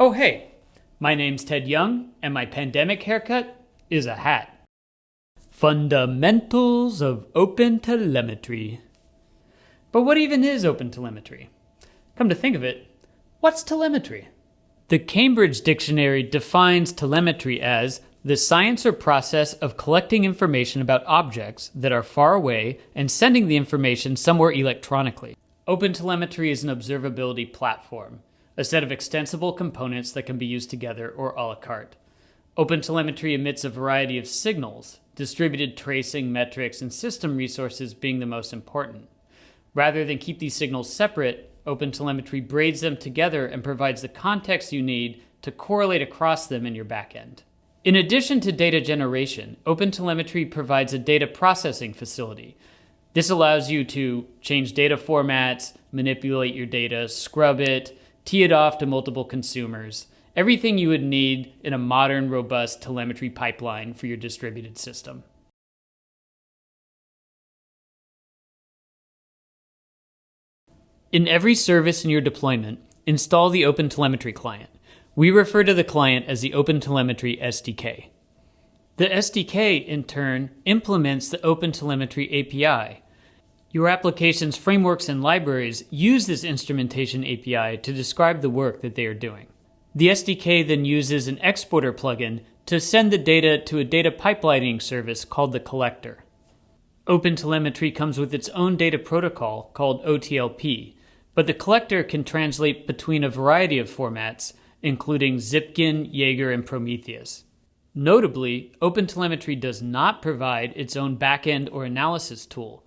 Oh hey, my name's Ted Young, and my pandemic haircut is a hat. Fundamentals of OpenTelemetry. But what even is OpenTelemetry? Come to think of it, what's telemetry? The Cambridge Dictionary defines telemetry as the science or process of collecting information about objects that are far away and sending the information somewhere electronically. OpenTelemetry is an observability platform, a set of extensible components that can be used together or a la carte. OpenTelemetry emits a variety of signals, distributed tracing, metrics, and system resources being the most important. Rather than keep these signals separate, OpenTelemetry braids them together and provides the context you need to correlate across them in your backend. In addition to data generation, OpenTelemetry provides a data processing facility. This allows you to change data formats, manipulate your data, scrub it, tee it off to multiple consumers, everything you would need in a modern, robust telemetry pipeline for your distributed system. In every service in your deployment, install the OpenTelemetry client. We refer to the client as the OpenTelemetry SDK. The SDK, in turn, implements the OpenTelemetry API. Your application's frameworks and libraries use this instrumentation API to describe the work that they are doing. The SDK then uses an exporter plugin to send the data to a data pipelining service called the collector. OpenTelemetry comes with its own data protocol called OTLP, but the collector can translate between a variety of formats, including Zipkin, Jaeger, and Prometheus. Notably, OpenTelemetry does not provide its own backend or analysis tool.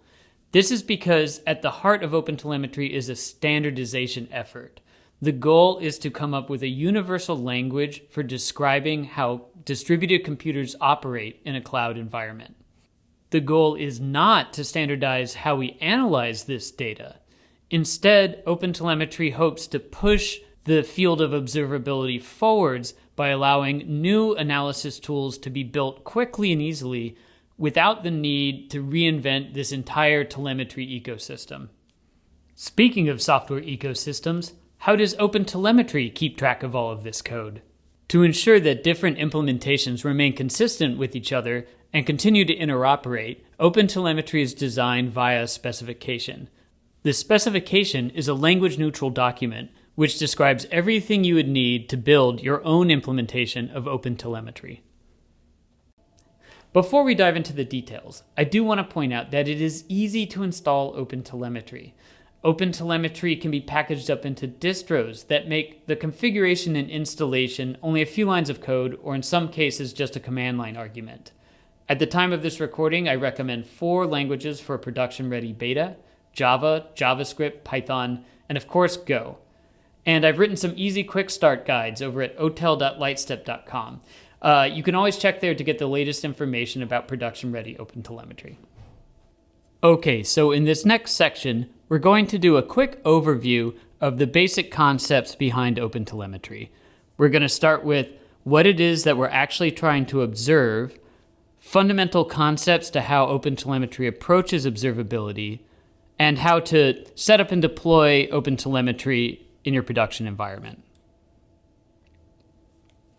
This is because at the heart of OpenTelemetry is a standardization effort. The goal is to come up with a universal language for describing how distributed computers operate in a cloud environment. The goal is not to standardize how we analyze this data. Instead, OpenTelemetry hopes to push the field of observability forwards by allowing new analysis tools to be built quickly and easily without the need to reinvent this entire telemetry ecosystem. Speaking of software ecosystems, how does OpenTelemetry keep track of all of this code? To ensure that different implementations remain consistent with each other and continue to interoperate, OpenTelemetry is designed via specification. The specification is a language-neutral document which describes everything you would need to build your own implementation of OpenTelemetry. Before we dive into the details, I do want to point out that it is easy to install OpenTelemetry. OpenTelemetry can be packaged up into distros that make the configuration and installation only a few lines of code, or in some cases just a command line argument. At the time of this recording, I recommend 4 languages for a production-ready beta: Java, JavaScript, Python, and of course Go. And I've written some easy quick start guides over at otel.lightstep.com. You can always check there to get the latest information about production-ready OpenTelemetry. Okay, so in this next section, we're going to do a quick overview of the basic concepts behind OpenTelemetry. We're going to start with what it is that we're actually trying to observe, fundamental concepts to how OpenTelemetry approaches observability, and how to set up and deploy OpenTelemetry in your production environment.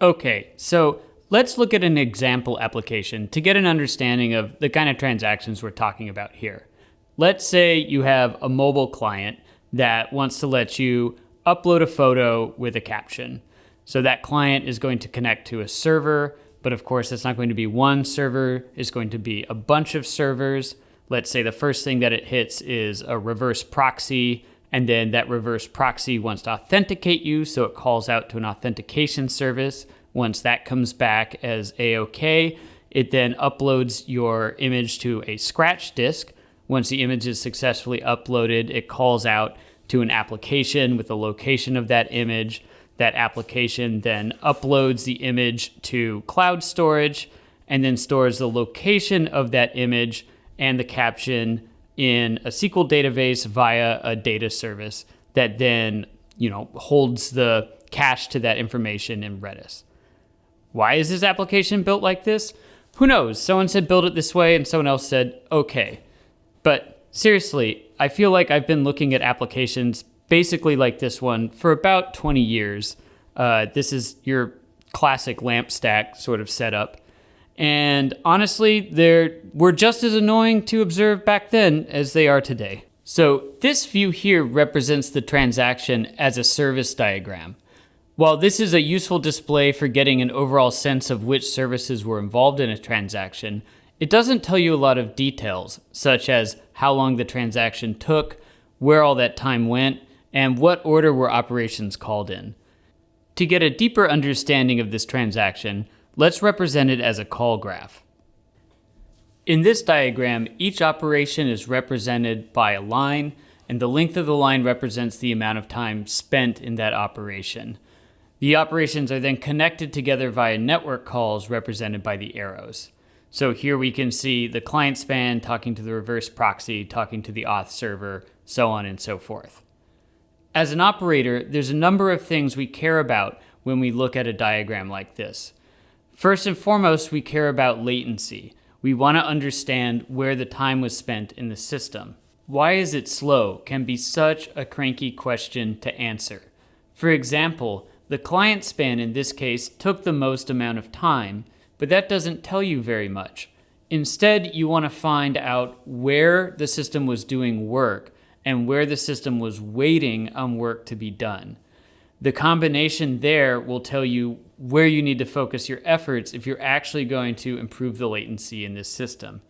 Okay, so let's look at an example application to get an understanding of the kind of transactions we're talking about here. Let's say you have a mobile client that wants to let you upload a photo with a caption. So that client is going to connect to a server, but of course it's not going to be one server, it's going to be a bunch of servers. Let's say the first thing that it hits is a reverse proxy, and then that reverse proxy wants to authenticate you, so it calls out to an authentication service. Once that comes back as A-OK, it then uploads your image to a scratch disk. Once the image is successfully uploaded, it calls out to an application with the location of that image. That application then uploads the image to cloud storage and then stores the location of that image and the caption in a SQL database via a data service that then, holds the cache to that information in Redis. Why is this application built like this? Who knows? Someone said build it this way and someone else said okay. But seriously, I feel like I've been looking at applications basically like this one for about 20 years. This is your classic LAMP stack sort of setup. And honestly, they were just as annoying to observe back then as they are today. So this view here represents the transaction as a service diagram. While this is a useful display for getting an overall sense of which services were involved in a transaction, it doesn't tell you a lot of details, such as how long the transaction took, where all that time went, and what order were operations called in. To get a deeper understanding of this transaction, let's represent it as a call graph. In this diagram, each operation is represented by a line, and the length of the line represents the amount of time spent in that operation. The operations are then connected together via network calls represented by the arrows. So here we can see the client span talking to the reverse proxy, talking to the auth server, so on and so forth. As an operator, there's a number of things we care about when we look at a diagram like this. First and foremost, we care about latency. We want to understand where the time was spent in the system. Why is it slow can be such a cranky question to answer. For example, the client span in this case took the most amount of time, but that doesn't tell you very much. Instead, you want to find out where the system was doing work and where the system was waiting on work to be done. The combination there will tell you where you need to focus your efforts if you're actually going to improve the latency in this system.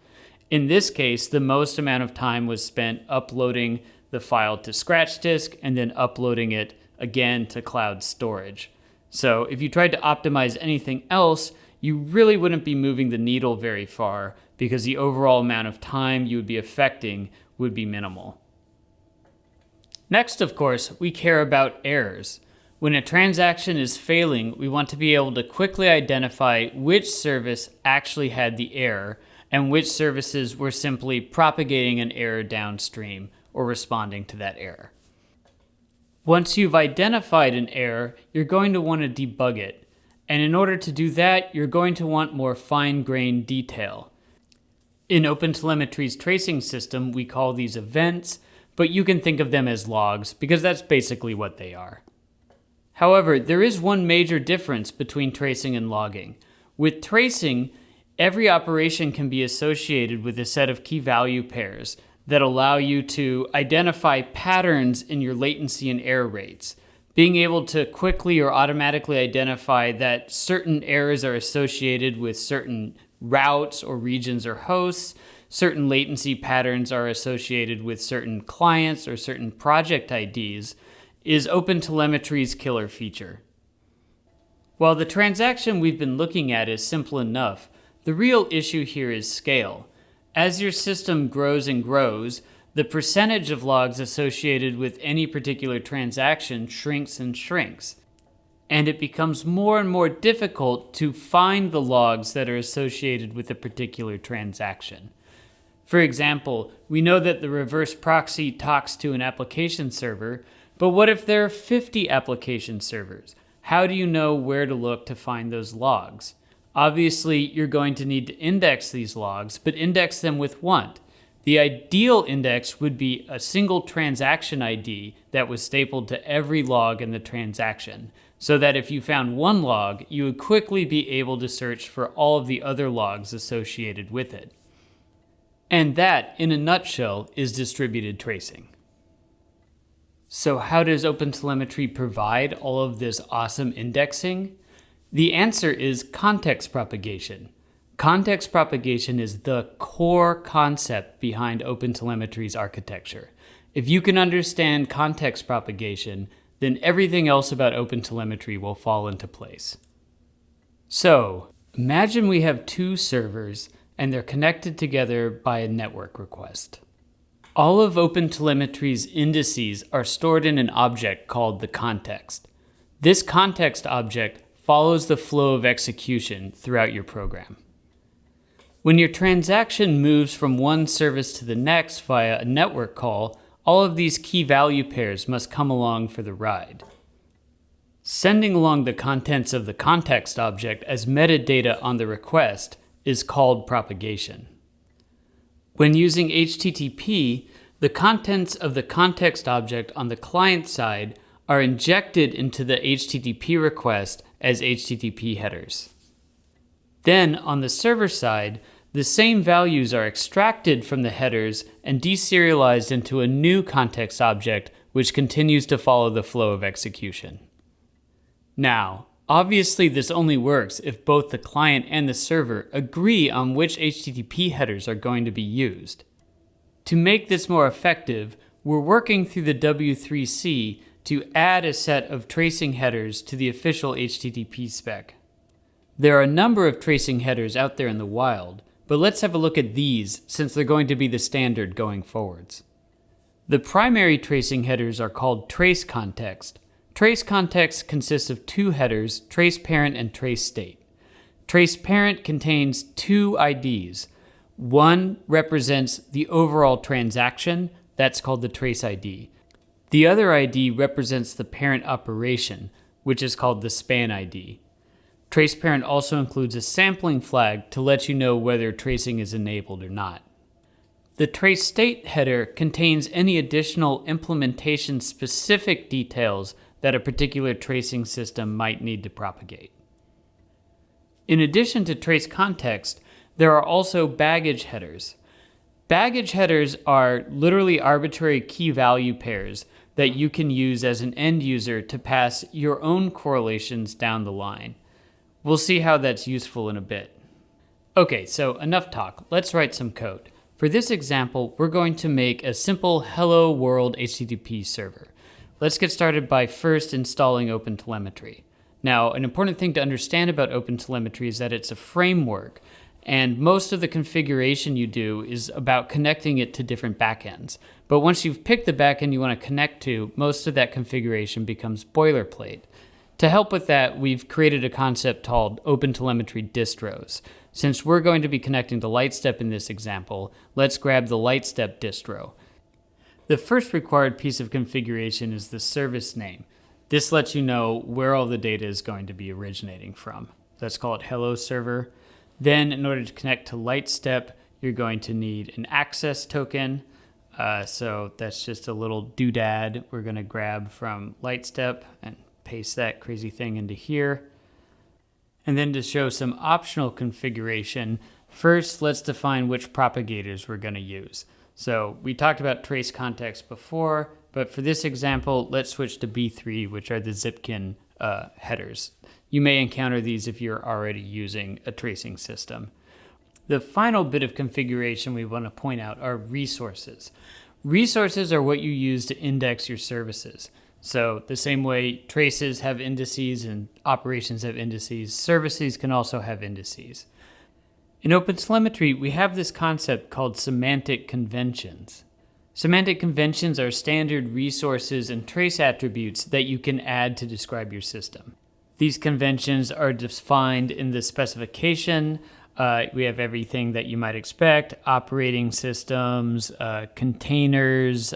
In this case, the most amount of time was spent uploading the file to scratch disk and then uploading it again to cloud storage. So if you tried to optimize anything else, you really wouldn't be moving the needle very far because the overall amount of time you would be affecting would be minimal. Next, of course, we care about errors. When a transaction is failing, we want to be able to quickly identify which service actually had the error and which services were simply propagating an error downstream or responding to that error. Once you've identified an error, you're going to want to debug it. And in order to do that, you're going to want more fine-grained detail. In OpenTelemetry's tracing system, we call these events, but you can think of them as logs because that's basically what they are. However, there is one major difference between tracing and logging. With tracing, every operation can be associated with a set of key value pairs that allow you to identify patterns in your latency and error rates. Being able to quickly or automatically identify that certain errors are associated with certain routes or regions or hosts, certain latency patterns are associated with certain clients or certain project IDs, is OpenTelemetry's killer feature. While the transaction we've been looking at is simple enough, the real issue here is scale. As your system grows and grows, the percentage of logs associated with any particular transaction shrinks and shrinks, and it becomes more and more difficult to find the logs that are associated with a particular transaction. For example, we know that the reverse proxy talks to an application server, but what if there are 50 application servers? How do you know where to look to find those logs? Obviously, you're going to need to index these logs, but index them with what? The ideal index would be a single transaction ID that was stapled to every log in the transaction, so that if you found one log, you would quickly be able to search for all of the other logs associated with it. And that, in a nutshell, is distributed tracing. So how does OpenTelemetry provide all of this awesome indexing? The answer is context propagation. Context propagation is the core concept behind OpenTelemetry's architecture. If you can understand context propagation, then everything else about OpenTelemetry will fall into place. So, imagine we have two servers and they're connected together by a network request. All of OpenTelemetry's indices are stored in an object called the context. This context object follows the flow of execution throughout your program. When your transaction moves from one service to the next via a network call, all of these key value pairs must come along for the ride. Sending along the contents of the context object as metadata on the request is called propagation. When using HTTP, the contents of the context object on the client side are injected into the HTTP request as HTTP headers. Then, on the server side, the same values are extracted from the headers and deserialized into a new context object, which continues to follow the flow of execution. Now, obviously this only works if both the client and the server agree on which HTTP headers are going to be used. To make this more effective, we're working through the W3C to add a set of tracing headers to the official HTTP spec. There are a number of tracing headers out there in the wild, but let's have a look at these since they're going to be the standard going forwards. The primary tracing headers are called trace context. Trace context consists of two headers, trace parent and trace state. Trace parent contains two IDs. One represents the overall transaction, that's called the trace ID. The other ID represents the parent operation, which is called the span ID. Trace parent also includes a sampling flag to let you know whether tracing is enabled or not. The trace state header contains any additional implementation-specific details that a particular tracing system might need to propagate. In addition to trace context, there are also baggage headers. Baggage headers are literally arbitrary key value pairs that you can use as an end user to pass your own correlations down the line. We'll see how that's useful in a bit. Okay, so enough talk. Let's write some code. For this example, we're going to make a simple Hello World HTTP server. Let's get started by first installing OpenTelemetry. Now, an important thing to understand about OpenTelemetry is that it's a framework, and most of the configuration you do is about connecting it to different backends. But once you've picked the backend you want to connect to, most of that configuration becomes boilerplate. To help with that, we've created a concept called OpenTelemetry distros. Since we're going to be connecting to Lightstep in this example, let's grab the Lightstep distro. The first required piece of configuration is the service name. This lets you know where all the data is going to be originating from. Let's call it Hello Server. Then, in order to connect to Lightstep, you're going to need an access token. So that's just a little doodad we're going to grab from Lightstep and paste that crazy thing into here. And then to show some optional configuration, first let's define which propagators we're going to use. So we talked about trace context before, but for this example, let's switch to B3, which are the Zipkin headers. You may encounter these if you're already using a tracing system. The final bit of configuration we want to point out are resources. Resources are what you use to index your services. So the same way traces have indices and operations have indices, services can also have indices. In OpenTelemetry, we have this concept called semantic conventions. Semantic conventions are standard resources and trace attributes that you can add to describe your system. These conventions are defined in the specification. We have everything that you might expect: operating systems, containers,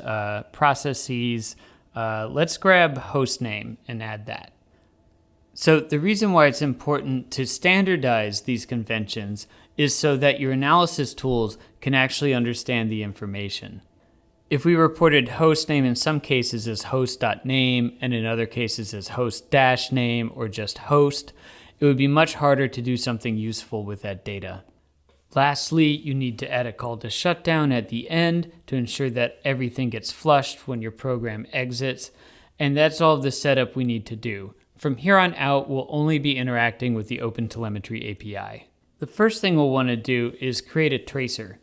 processes. Let's grab hostname and add that. So the reason why it's important to standardize these conventions is so that your analysis tools can actually understand the information. If we reported hostname in some cases as host.name and in other cases as host-name or just host, it would be much harder to do something useful with that data. Lastly, you need to add a call to shutdown at the end to ensure that everything gets flushed when your program exits, and that's all the setup we need to do. From here on out, we'll only be interacting with the OpenTelemetry API. The first thing we'll want to do is create a tracer.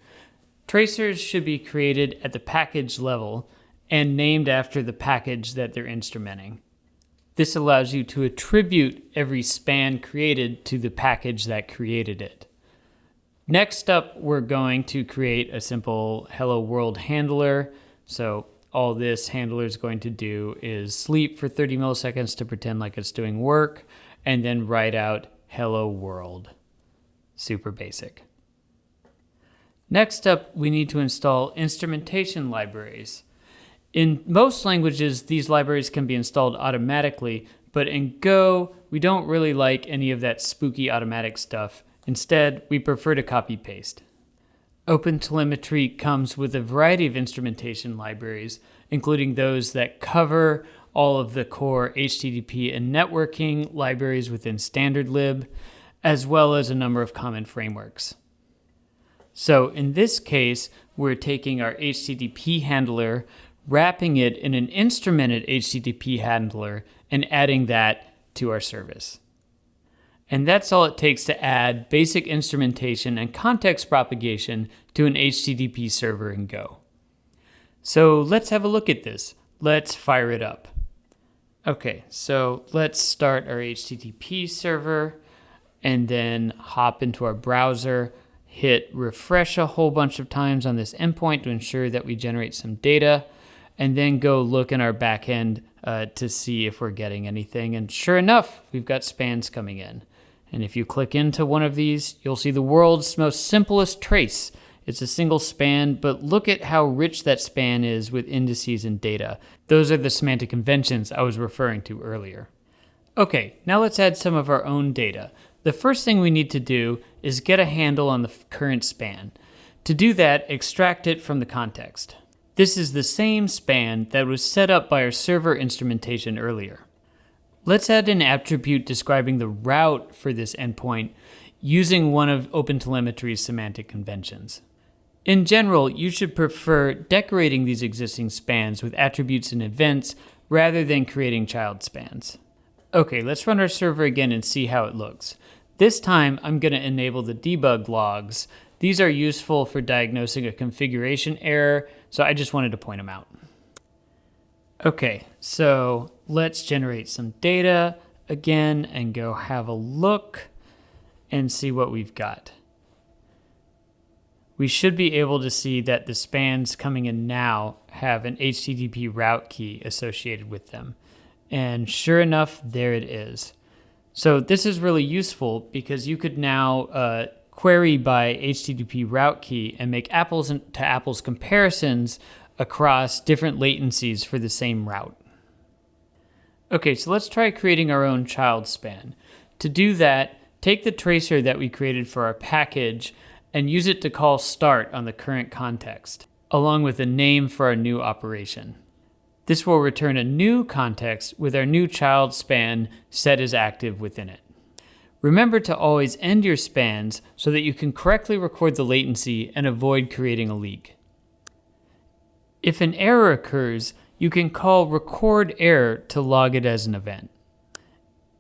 Tracers should be created at the package level and named after the package that they're instrumenting. This allows you to attribute every span created to the package that created it. Next up, we're going to create a simple Hello World handler. So all this handler is going to do is sleep for 30 milliseconds to pretend like it's doing work, and then write out Hello World. Super basic. Next up, we need to install instrumentation libraries. In most languages, these libraries can be installed automatically, but in Go, we don't really like any of that spooky automatic stuff. Instead, we prefer to copy-paste. OpenTelemetry comes with a variety of instrumentation libraries, including those that cover all of the core HTTP and networking libraries within standard lib, as well as a number of common frameworks. So in this case, we're taking our HTTP handler, wrapping it in an instrumented HTTP handler, and adding that to our service. And that's all it takes to add basic instrumentation and context propagation to an HTTP server in Go. So let's have a look at this. Let's fire it up. Okay, so let's start our HTTP server and then hop into our browser, hit refresh a whole bunch of times on this endpoint to ensure that we generate some data, and then go look in our backend to see if we're getting anything. And sure enough, we've got spans coming in. And if you click into one of these, you'll see the world's most simplest trace. It's a single span, but look at how rich that span is with indices and data. Those are the semantic conventions I was referring to earlier. Okay, now let's add some of our own data. The first thing we need to do is get a handle on the current span. To do that, extract it from the context. This is the same span that was set up by our server instrumentation earlier. Let's add an attribute describing the route for this endpoint using one of OpenTelemetry's semantic conventions. In general, you should prefer decorating these existing spans with attributes and events rather than creating child spans. Okay, let's run our server again and see how it looks. This time, I'm going to enable the debug logs. These are useful for diagnosing a configuration error, so I just wanted to point them out. Okay, so let's generate some data again and go have a look and see what we've got. We should be able to see that the spans coming in now have an HTTP route key associated with them. And sure enough, there it is. So this is really useful because you could now query by HTTP route key and make apples to apples comparisons across different latencies for the same route. Okay, so let's try creating our own child span. To do that, take the tracer that we created for our package and use it to call start on the current context, along with a name for our new operation. This will return a new context with our new child span set as active within it. Remember to always end your spans so that you can correctly record the latency and avoid creating a leak. If an error occurs, you can call record error to log it as an event.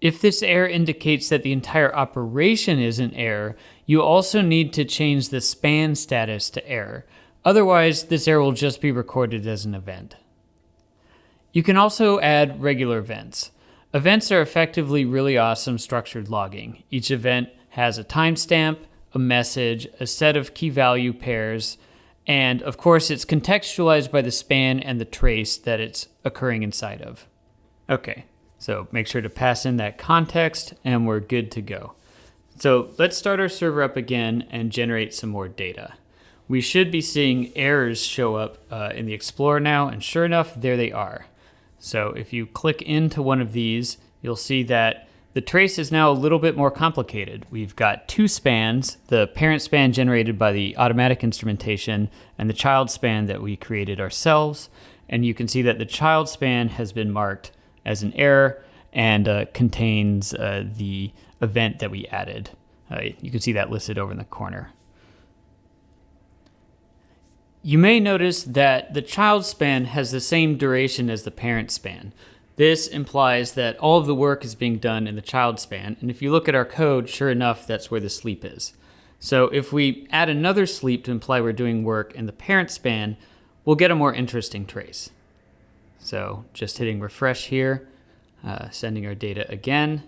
If this error indicates that the entire operation is an error, you also need to change the span status to error. Otherwise, this error will just be recorded as an event. You can also add regular events. Events are effectively really awesome structured logging. Each event has a timestamp, a message, a set of key value pairs, and of course it's contextualized by the span and the trace that it's occurring inside of. Okay, so make sure to pass in that context and we're good to go. So let's start our server up again and generate some more data. We should be seeing errors show up in the Explorer now, and sure enough, there they are. So if you click into one of these, you'll see that the trace is now a little bit more complicated. We've got two spans, the parent span generated by the automatic instrumentation and the child span that we created ourselves. And you can see that the child span has been marked as an error and contains the event that we added. You can see that listed over in the corner. You may notice that the child span has the same duration as the parent span. This implies that all of the work is being done in the child span, and if you look at our code, sure enough, that's where the sleep is. So if we add another sleep to imply we're doing work in the parent span, we'll get a more interesting trace. So just hitting refresh here, sending our data again,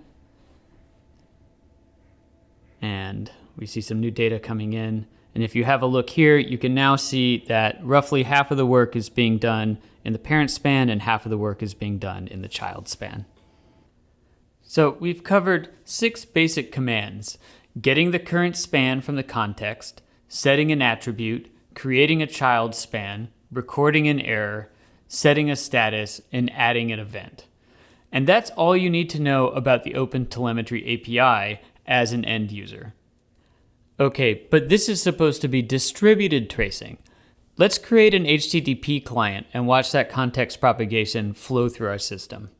and we see some new data coming in. And if you have a look here, you can now see that roughly half of the work is being done in the parent span and half of the work is being done in the child span. So we've covered 6 basic commands: getting the current span from the context, setting an attribute, creating a child span, recording an error, setting a status, and adding an event. And that's all you need to know about the OpenTelemetry API as an end user. Okay, but this is supposed to be distributed tracing. Let's create an HTTP client and watch that context propagation flow through our system.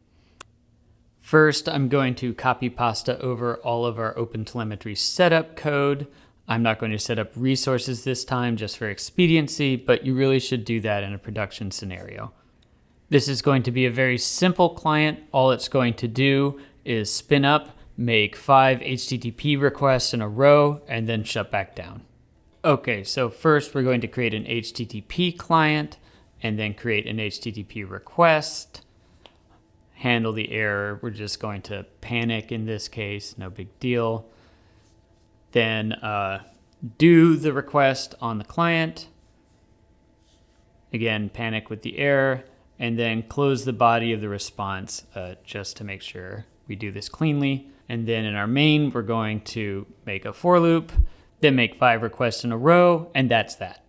First, I'm going to copy pasta over all of our OpenTelemetry setup code. I'm not going to set up resources this time just for expediency, but you really should do that in a production scenario. This is going to be a very simple client. All it's going to do is spin up, make 5 HTTP requests in a row, and then shut back down. Okay, so first we're going to create an HTTP client and then create an HTTP request. Handle the error. We're just going to panic in this case, no big deal. Then do the request on the client. Again, panic with the error, and then close the body of the response just to make sure we do this cleanly. And then in our main, we're going to make a for loop, then make 5 requests in a row, and that's that.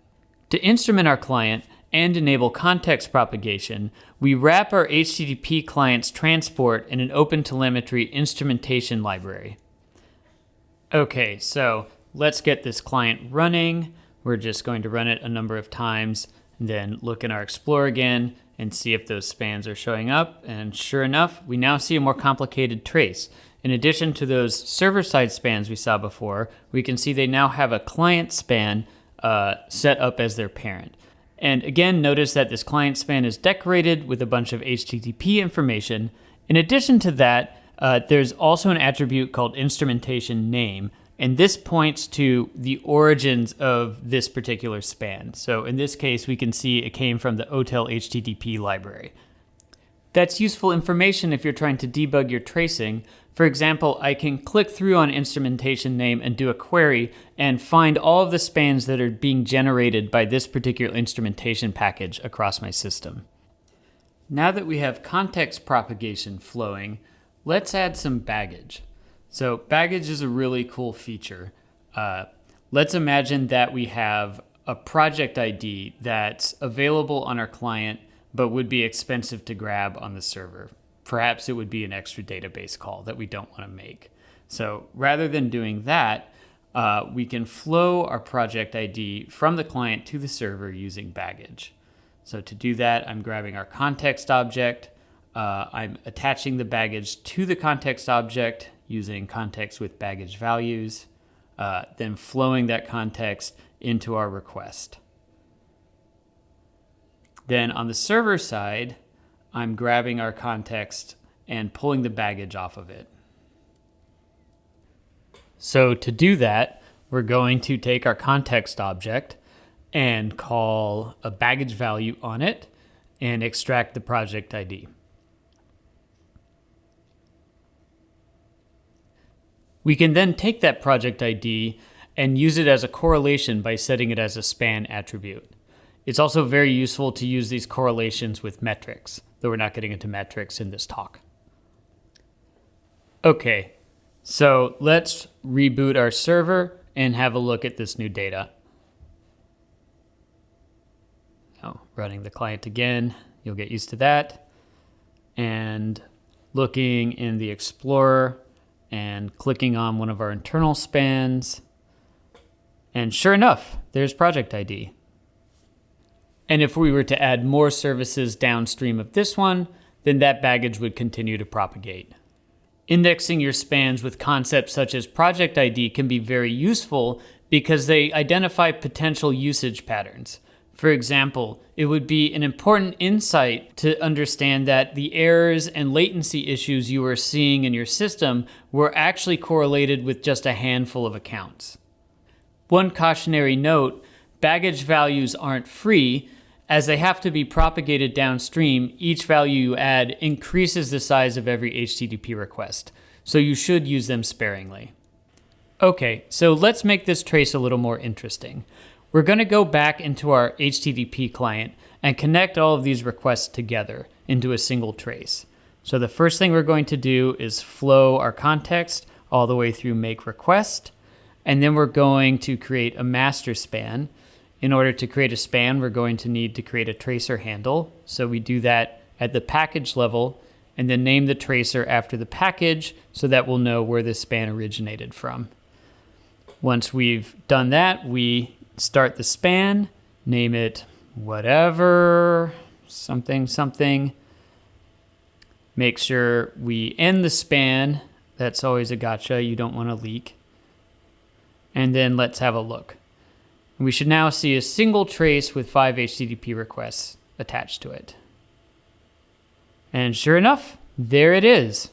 To instrument our client and enable context propagation, we wrap our HTTP client's transport in an OpenTelemetry instrumentation library. Okay, so let's get this client running. We're just going to run it a number of times, and then look in our Explorer again and see if those spans are showing up. And sure enough, we now see a more complicated trace. In addition to those server-side spans we saw before, we can see they now have a client span set up as their parent. And again, notice that this client span is decorated with a bunch of HTTP information. In addition to that, there's also an attribute called instrumentation name, and this points to the origins of this particular span. So in this case, we can see it came from the OTel HTTP library. That's useful information if you're trying to debug your tracing. For example, I can click through on instrumentation name and do a query and find all of the spans that are being generated by this particular instrumentation package across my system. Now that we have context propagation flowing, let's add some baggage. So baggage is a really cool feature. Let's imagine that we have a project ID that's available on our client but would be expensive to grab on the server. Perhaps it would be an extra database call that we don't want to make. So rather than doing that, we can flow our project ID from the client to the server using baggage. So to do that, I'm grabbing our context object. I'm attaching the baggage to the context object using context with baggage values, then flowing that context into our request. Then on the server side, I'm grabbing our context and pulling the baggage off of it. So to do that, we're going to take our context object and call a baggage value on it and extract the project ID. We can then take that project ID and use it as a correlation by setting it as a span attribute. It's also very useful to use these correlations with metrics, though we're not getting into metrics in this talk. Okay, so let's reboot our server and have a look at this new data. Oh, running the client again, you'll get used to that. And looking in the Explorer and clicking on one of our internal spans. And sure enough, there's project ID. And if we were to add more services downstream of this one, then that baggage would continue to propagate. Indexing your spans with concepts such as project ID can be very useful because they identify potential usage patterns. For example, it would be an important insight to understand that the errors and latency issues you were seeing in your system were actually correlated with just a handful of accounts. One cautionary note, baggage values aren't free. As they have to be propagated downstream, each value you add increases the size of every HTTP request, so you should use them sparingly. Okay, so let's make this trace a little more interesting. We're going to go back into our HTTP client and connect all of these requests together into a single trace. So the first thing we're going to do is flow our context all the way through make request, and then we're going to create a master span. In order to create a span, we're going to need to create a tracer handle. So we do that at the package level and then name the tracer after the package so that we'll know where this span originated from. Once we've done that, we start the span, name it whatever, something, something. Make sure we end the span. That's always a gotcha. You don't want to leak. And then let's have a look. We should now see a single trace with 5 HTTP requests attached to it. And sure enough, there it is.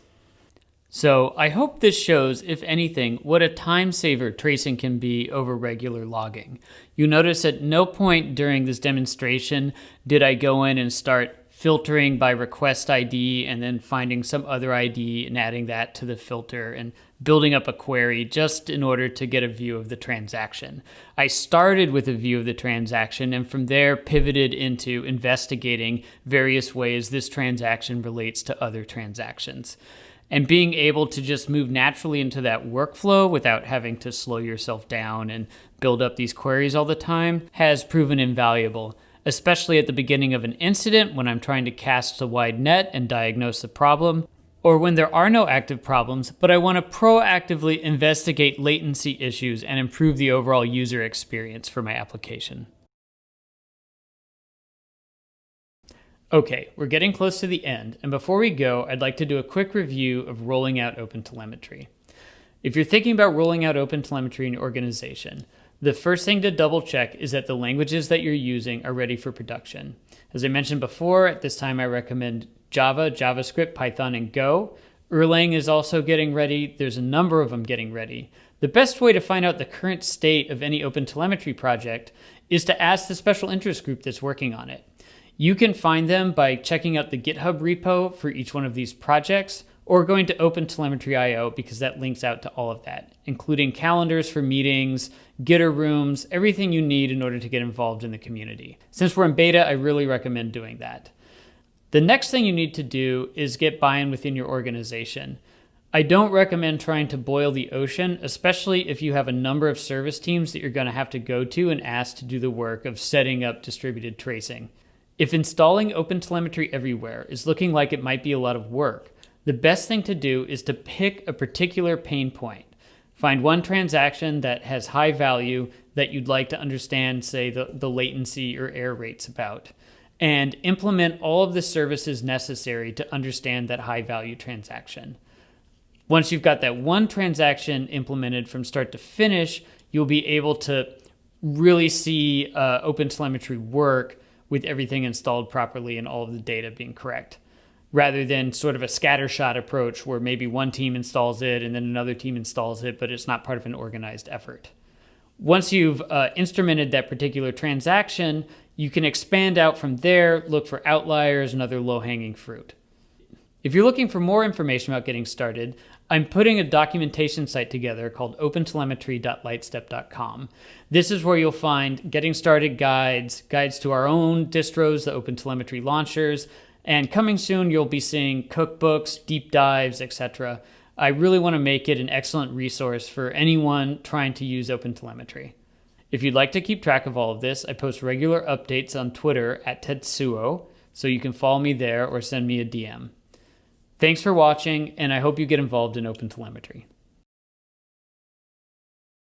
So I hope this shows, if anything, what a time saver tracing can be over regular logging. You notice at no point during this demonstration did I go in and start filtering by request ID and then finding some other ID and adding that to the filter and building up a query just in order to get a view of the transaction. I started with a view of the transaction and from there pivoted into investigating various ways this transaction relates to other transactions. And being able to just move naturally into that workflow without having to slow yourself down and build up these queries all the time has proven invaluable, especially at the beginning of an incident when I'm trying to cast a wide net and diagnose the problem, or when there are no active problems, but I want to proactively investigate latency issues and improve the overall user experience for my application. Okay, we're getting close to the end, and before we go, I'd like to do a quick review of rolling out OpenTelemetry. If you're thinking about rolling out OpenTelemetry in your organization, the first thing to double check is that the languages that you're using are ready for production. As I mentioned before, at this time I recommend Java, JavaScript, Python, and Go. Erlang is also getting ready. There's a number of them getting ready. The best way to find out the current state of any OpenTelemetry project is to ask the special interest group that's working on it. You can find them by checking out the GitHub repo for each one of these projects or going to OpenTelemetry.io because that links out to all of that, including calendars for meetings, Gitter rooms, everything you need in order to get involved in the community. Since we're in beta, I really recommend doing that. The next thing you need to do is get buy-in within your organization. I don't recommend trying to boil the ocean, especially if you have a number of service teams that you're going to have to go to and ask to do the work of setting up distributed tracing. If installing OpenTelemetry everywhere is looking like it might be a lot of work, the best thing to do is to pick a particular pain point. Find one transaction that has high value that you'd like to understand, say, the latency or error rates about, and implement all of the services necessary to understand that high value transaction. Once you've got that one transaction implemented from start to finish, you'll be able to really see OpenTelemetry work with everything installed properly and all of the data being correct, rather than sort of a scattershot approach where maybe one team installs it and then another team installs it, but it's not part of an organized effort. Once you've instrumented that particular transaction, you can expand out from there, look for outliers and other low-hanging fruit. If you're looking for more information about getting started, I'm putting a documentation site together called opentelemetry.lightstep.com. This is where you'll find getting started guides, guides to our own distros, the OpenTelemetry launchers, and coming soon you'll be seeing cookbooks, deep dives, etc. I really want to make it an excellent resource for anyone trying to use OpenTelemetry. If you'd like to keep track of all of this, I post regular updates on Twitter @Tetsuo, so you can follow me there or send me a DM. Thanks for watching, and I hope you get involved in OpenTelemetry.